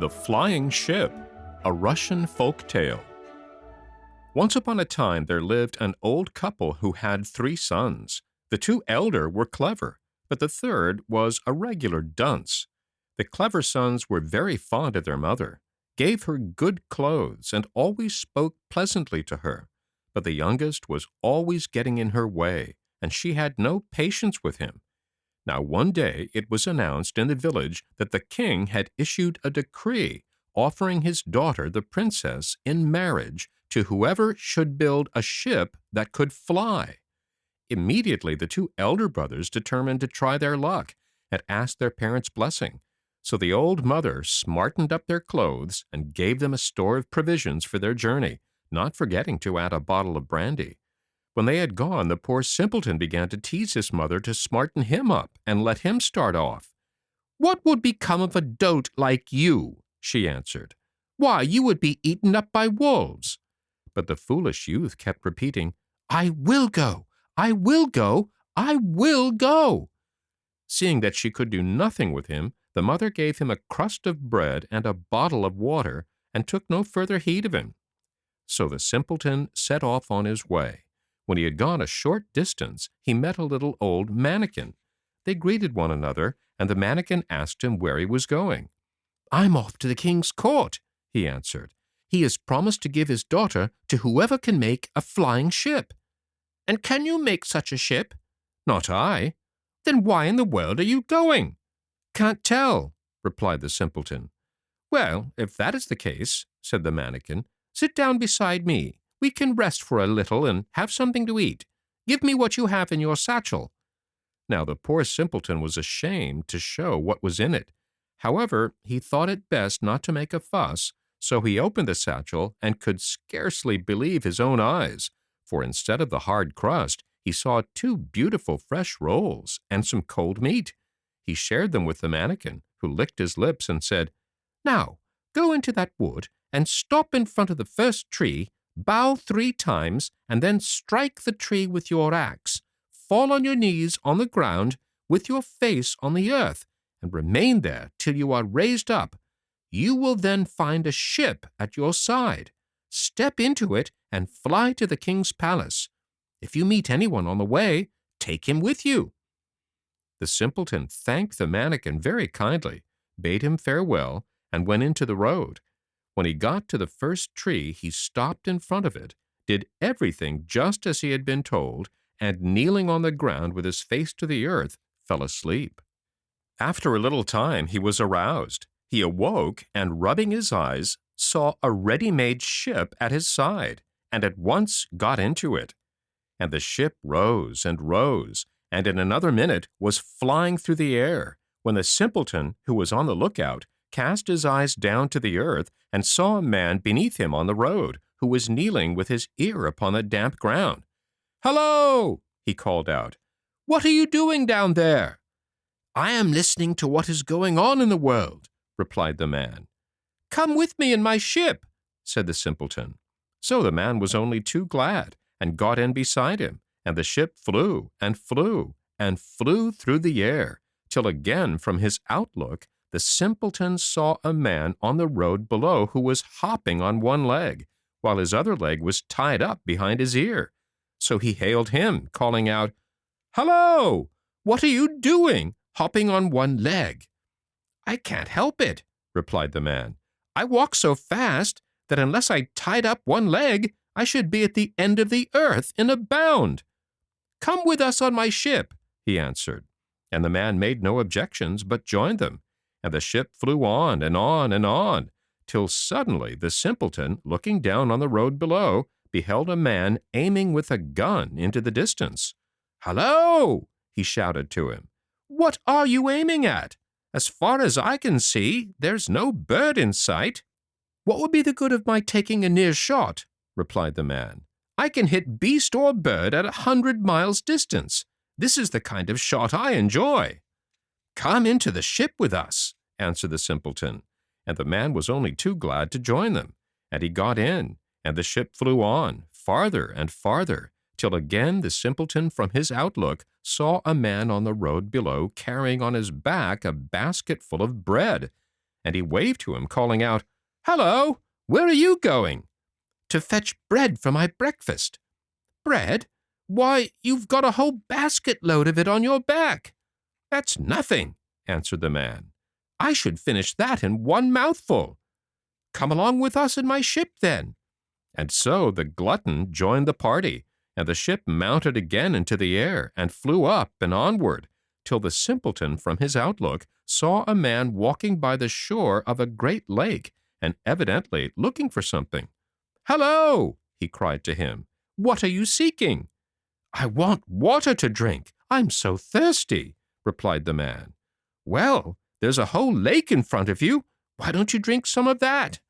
The Flying Ship, a Russian folk tale. Once upon a time there lived an old couple who had 3 sons. The 2 elder were clever, but the third was a regular dunce. The clever sons were very fond of their mother, gave her good clothes, and always spoke pleasantly to her. But the youngest was always getting in her way, and she had no patience with him. Now one day it was announced in the village that the king had issued a decree offering his daughter, the princess, in marriage to whoever should build a ship that could fly. Immediately the 2 elder brothers determined to try their luck and asked their parents' blessing. So the old mother smartened up their clothes and gave them a store of provisions for their journey, not forgetting to add a bottle of brandy. When they had gone, the poor simpleton began to tease his mother to smarten him up and let him start off. "What would become of a dolt like you?" she answered. "Why, you would be eaten up by wolves." But the foolish youth kept repeating, "I will go, I will go, I will go." Seeing that she could do nothing with him, the mother gave him a crust of bread and a bottle of water, and took no further heed of him. So the simpleton set off on his way. When he had gone a short distance, he met a little old mannikin. They greeted one another, and the mannikin asked him where he was going. "I'm off to the king's court," he answered. "He has promised to give his daughter to whoever can make a flying ship." "And can you make such a ship?" "Not I." "Then why in the world are you going?" "Can't tell," replied the simpleton. "Well, if that is the case," said the mannikin, "sit down beside me. We can rest for a little and have something to eat. Give me what you have in your satchel." Now the poor simpleton was ashamed to show what was in it. However, he thought it best not to make a fuss, so he opened the satchel and could scarcely believe his own eyes, for instead of the hard crust, he saw 2 beautiful fresh rolls and some cold meat. He shared them with the mannikin, who licked his lips and said, "Now, go into that wood and stop in front of the first tree, bow 3 times, and then strike the tree with your axe. Fall on your knees on the ground with your face on the earth, and remain there till you are raised up. You will then find a ship at your side. Step into it and fly to the king's palace. If you meet anyone on the way, take him with you." The simpleton thanked the mannikin very kindly, bade him farewell, and went into the road. When he got to the first tree, he stopped in front of it, did everything just as he had been told, and kneeling on the ground with his face to the earth, fell asleep. After a little time he was aroused. He awoke, and rubbing his eyes, saw a ready-made ship at his side, and at once got into it. And the ship rose and rose, and in another minute was flying through the air, when the simpleton, who was on the lookout, cast his eyes down to the earth and saw a man beneath him on the road, who was kneeling with his ear upon the damp ground. "Hello!" he called out. "What are you doing down there?" "I am listening to what is going on in the world," replied the man. "Come with me in my ship," said the simpleton. So the man was only too glad, and got in beside him, and the ship flew and flew and flew through the air, till again from his outlook the simpleton saw a man on the road below who was hopping on one leg, while his other leg was tied up behind his ear. So he hailed him, calling out, "Hello! What are you doing, hopping on one leg?" "I can't help it," replied the man. "I walk so fast that unless I tied up one leg, I should be at the end of the earth in a bound." "Come with us on my ship," he answered. And the man made no objections, but joined them. And the ship flew on and on and on, till suddenly the simpleton, looking down on the road below, beheld a man aiming with a gun into the distance. "Hello!" he shouted to him. "What are you aiming at? As far as I can see, there's no bird in sight." "What would be the good of my taking a near shot?" replied the man. "I can hit beast or bird at 100 miles distance. This is the kind of shot I enjoy." "Come into the ship with us," answered the simpleton, and the man was only too glad to join them. And he got in, and the ship flew on, farther and farther, till again the simpleton from his outlook saw a man on the road below carrying on his back a basket full of bread. and he waved to him, calling out, "Hello, where are you going?" "To fetch bread for my breakfast." "Bread? Why, you've got a whole basket load of it on your back." "That's nothing," answered the man. "I should finish that in one mouthful." "Come along with us in my ship, then." And so the glutton joined the party, and the ship mounted again into the air and flew up and onward, till the simpleton from his outlook saw a man walking by the shore of a great lake, and evidently looking for something. "Hello!" he cried to him. "What are you seeking?" "I want water to drink. I'm so thirsty," replied the man. "Well, there's a whole lake in front of you. Why don't you drink some of that?"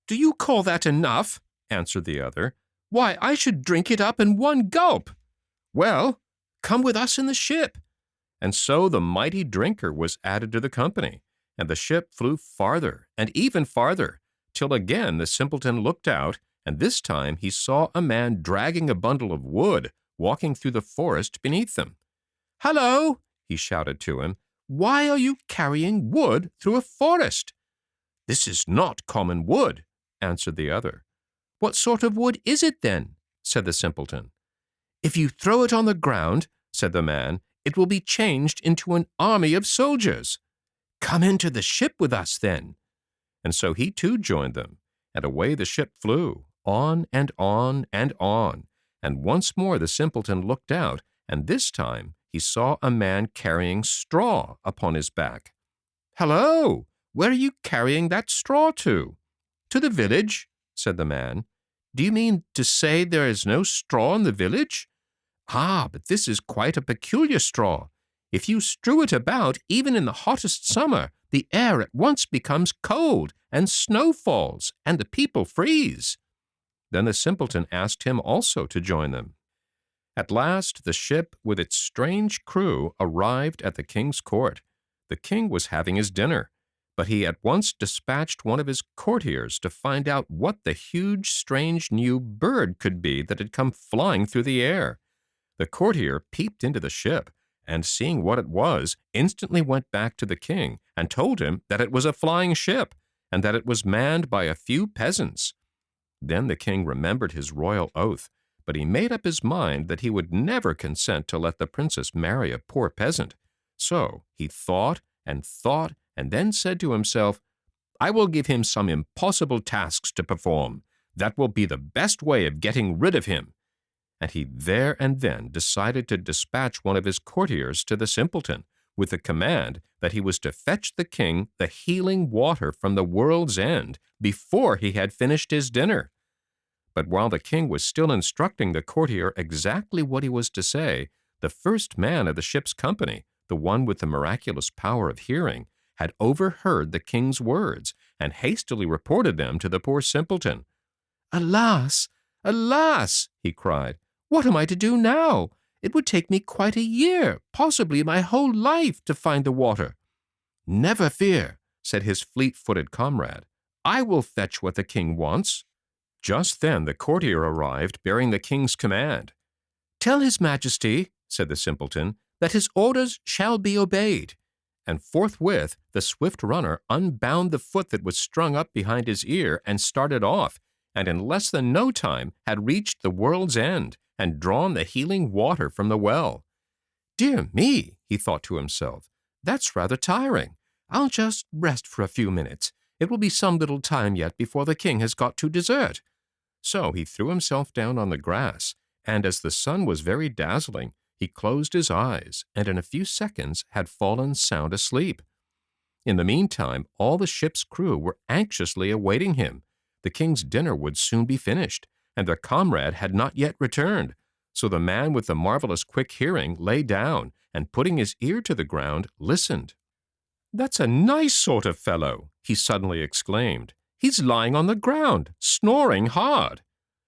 "Do you call that enough?" answered the other. "Why, I should drink it up in one gulp." "Well, come with us in the ship." And so the mighty drinker was added to the company, and the ship flew farther and even farther, till again the simpleton looked out, and this time he saw a man dragging a bundle of wood, walking through the forest beneath them. "Hello!" he shouted to him. "Why are you carrying wood through a forest?" "This is not common wood," answered the other. "What sort of wood is it, then?" said the simpleton. "If you throw it on the ground," said the man, "it will be changed into an army of soldiers." "Come into the ship with us, then." And so he too joined them, and away the ship flew, on and on and on, and once more the simpleton looked out, and this time he saw a man carrying straw upon his back. "Hello! Where are you carrying that straw to?" "To the village," said the man. "Do you mean to say there is no straw in the village?" "Ah, but this is quite a peculiar straw. If you strew it about, even in the hottest summer, the air at once becomes cold, and snow falls, and the people freeze." Then the simpleton asked him also to join them. At last the ship with its strange crew arrived at the king's court. The king was having his dinner, but he at once dispatched one of his courtiers to find out what the huge, strange new bird could be that had come flying through the air. The courtier peeped into the ship, and seeing what it was, instantly went back to the king and told him that it was a flying ship, and that it was manned by a few peasants. Then the king remembered his royal oath, but he made up his mind that he would never consent to let the princess marry a poor peasant. So he thought and thought, and then said to himself, "I will give him some impossible tasks to perform. That will be the best way of getting rid of him." And he there and then decided to dispatch one of his courtiers to the simpleton, with the command that he was to fetch the king the healing water from the world's end before he had finished his dinner. But while the king was still instructing the courtier exactly what he was to say, the first man of the ship's company, the one with the miraculous power of hearing, had overheard the king's words, and hastily reported them to the poor simpleton. "Alas! Alas!" he cried. "What am I to do now? It would take me quite a year, possibly my whole life, to find the water." "Never fear," said his fleet-footed comrade. "I will fetch what the king wants." Just then the courtier arrived, bearing the king's command. "Tell his majesty," said the simpleton, "that his orders shall be obeyed." And forthwith the swift runner unbound the foot that was strung up behind his ear and started off, and in less than no time had reached the world's end and drawn the healing water from the well. "Dear me," he thought to himself, "that's rather tiring. I'll just rest for a few minutes. It will be some little time yet before the king has got to dessert." So he threw himself down on the grass, and as the sun was very dazzling, he closed his eyes, and in a few seconds had fallen sound asleep. In the meantime, all the ship's crew were anxiously awaiting him. The king's dinner would soon be finished, and their comrade had not yet returned. So the man with the marvelous quick hearing lay down, and putting his ear to the ground, listened. "That's a nice sort of fellow," he suddenly exclaimed. "He's lying on the ground, snoring hard."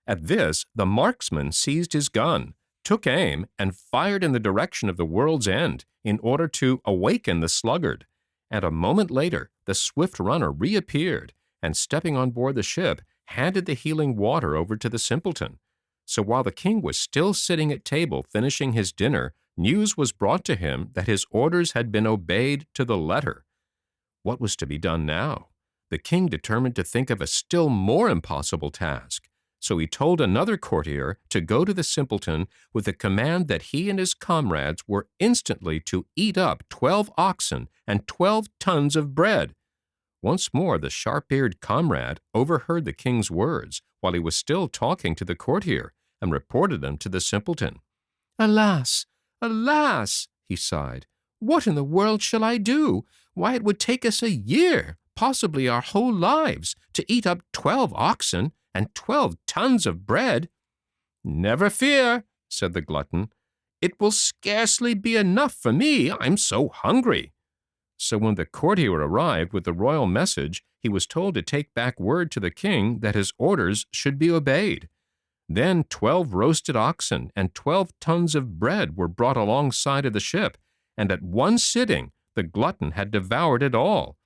At this, the marksman seized his gun, took aim, and fired in the direction of the world's end in order to awaken the sluggard. And a moment later, the swift runner reappeared, and stepping on board the ship, handed the healing water over to the simpleton. So while the king was still sitting at table finishing his dinner, news was brought to him that his orders had been obeyed to the letter. What was to be done now? The king determined to think of a still more impossible task. So he told another courtier to go to the simpleton with the command that he and his comrades were instantly to eat up 12 oxen and 12 tons of bread. Once more the sharp-eared comrade overheard the king's words while he was still talking to the courtier, and reported them to the simpleton. "Alas, alas," he sighed, "what in the world shall I do? Why, it would take us a year, possibly our whole lives, to eat up 12 oxen and 12 tons of bread." "Never fear," said the glutton. "It will scarcely be enough for me, I'm so hungry." So when the courtier arrived with the royal message, he was told to take back word to the king that his orders should be obeyed. Then 12 roasted oxen and 12 tons of bread were brought alongside of the ship, and at one sitting the glutton had devoured it all.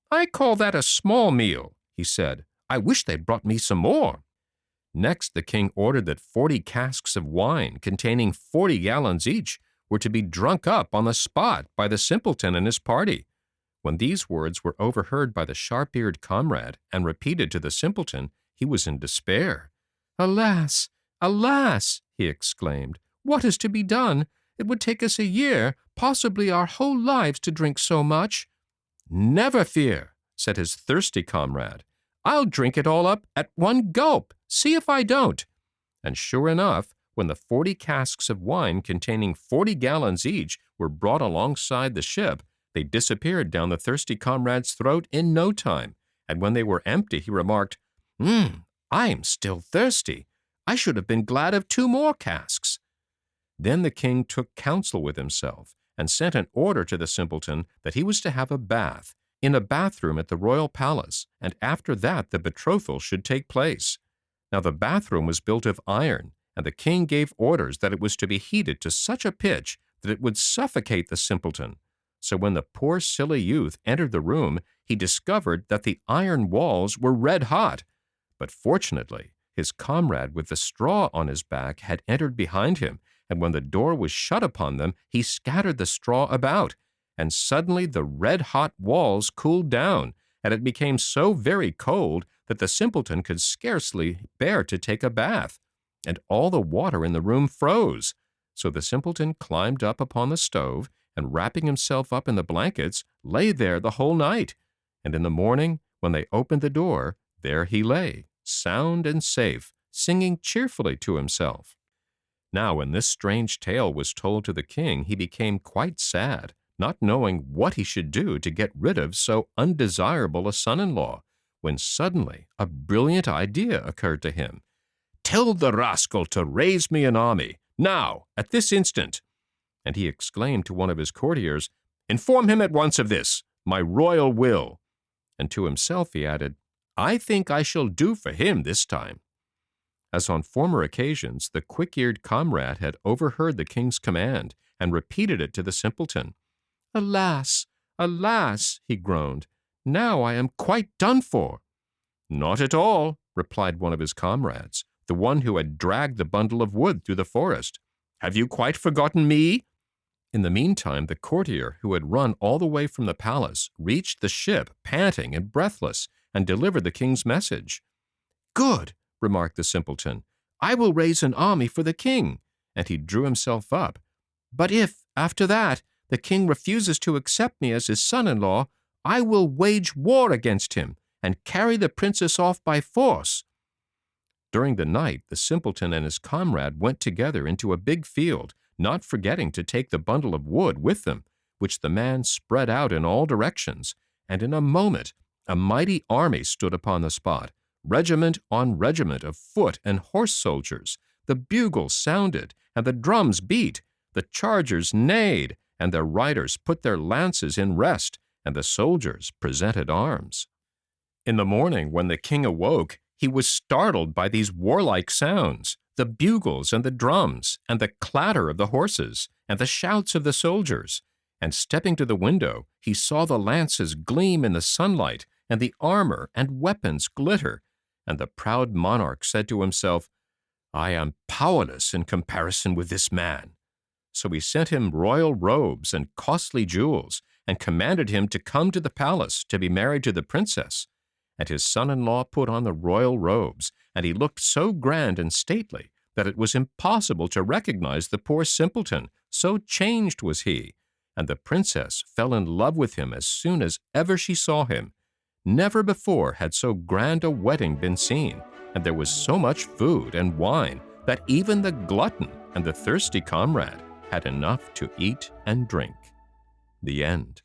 "I call that a small meal," he said. "I wish they'd brought me some more." Next, the king ordered that 40 casks of wine, containing 40 gallons each, were to be drunk up on the spot by the simpleton and his party. When these words were overheard by the sharp-eared comrade and repeated to the simpleton, he was in despair. "Alas, alas," he exclaimed, "what is to be done? It would take us a year, possibly our whole lives, to drink so much." "Never fear," said his thirsty comrade. "I'll drink it all up at one gulp. See if I don't." And sure enough, when the 40 casks of wine containing 40 gallons each were brought alongside the ship, they disappeared down the thirsty comrade's throat in no time, and when they were empty, he remarked, "I'm still thirsty. I should have been glad of 2 more casks." Then the king took counsel with himself and sent an order to the simpleton that he was to have a bath in a bathroom at the royal palace, and after that the betrothal should take place. Now the bathroom was built of iron, and the king gave orders that it was to be heated to such a pitch that it would suffocate the simpleton. So when the poor silly youth entered the room, he discovered that the iron walls were red hot. But fortunately, his comrade with the straw on his back had entered behind him, and when the door was shut upon them, he scattered the straw about, and suddenly the red-hot walls cooled down, and it became so very cold that the simpleton could scarcely bear to take a bath, and all the water in the room froze. So the simpleton climbed up upon the stove, and wrapping himself up in the blankets, lay there the whole night. And in the morning, when they opened the door, there he lay, sound and safe, singing cheerfully to himself. Now when this strange tale was told to the king, he became quite sad, not knowing what he should do to get rid of so undesirable a son-in-law, when suddenly a brilliant idea occurred to him. "Tell the rascal to raise me an army, now, at this instant." And he exclaimed to one of his courtiers, "Inform him at once of this, my royal will." And to himself he added, "I think I shall do for him this time." As on former occasions, the quick-eared comrade had overheard the king's command and repeated it to the simpleton. "Alas, alas," he groaned, "now I am quite done for." "Not at all," replied one of his comrades, the one who had dragged the bundle of wood through the forest. "Have you quite forgotten me?" In the meantime, the courtier, who had run all the way from the palace, reached the ship, panting and breathless, and delivered the king's message. "Good," remarked the simpleton. "I will raise an army for the king," and he drew himself up. "But if, after that, the king refuses to accept me as his son-in-law, I will wage war against him and carry the princess off by force." During the night, the simpleton and his comrade went together into a big field, not forgetting to take the bundle of wood with them, which the man spread out in all directions, and in a moment a mighty army stood upon the spot, regiment on regiment of foot and horse soldiers. The bugles sounded, and the drums beat, the chargers neighed, and their riders put their lances in rest, and the soldiers presented arms. In the morning, when the king awoke, he was startled by these warlike sounds, the bugles and the drums, and the clatter of the horses, and the shouts of the soldiers. And stepping to the window, he saw the lances gleam in the sunlight, and the armor and weapons glitter. And the proud monarch said to himself, "I am powerless in comparison with this man." So he sent him royal robes and costly jewels, and commanded him to come to the palace to be married to the princess. and his son-in-law put on the royal robes, and he looked so grand and stately that it was impossible to recognize the poor simpleton, so changed was he, and the princess fell in love with him as soon as ever she saw him. Never before had so grand a wedding been seen, and there was so much food and wine that even the glutton and the thirsty comrade had enough to eat and drink. The end.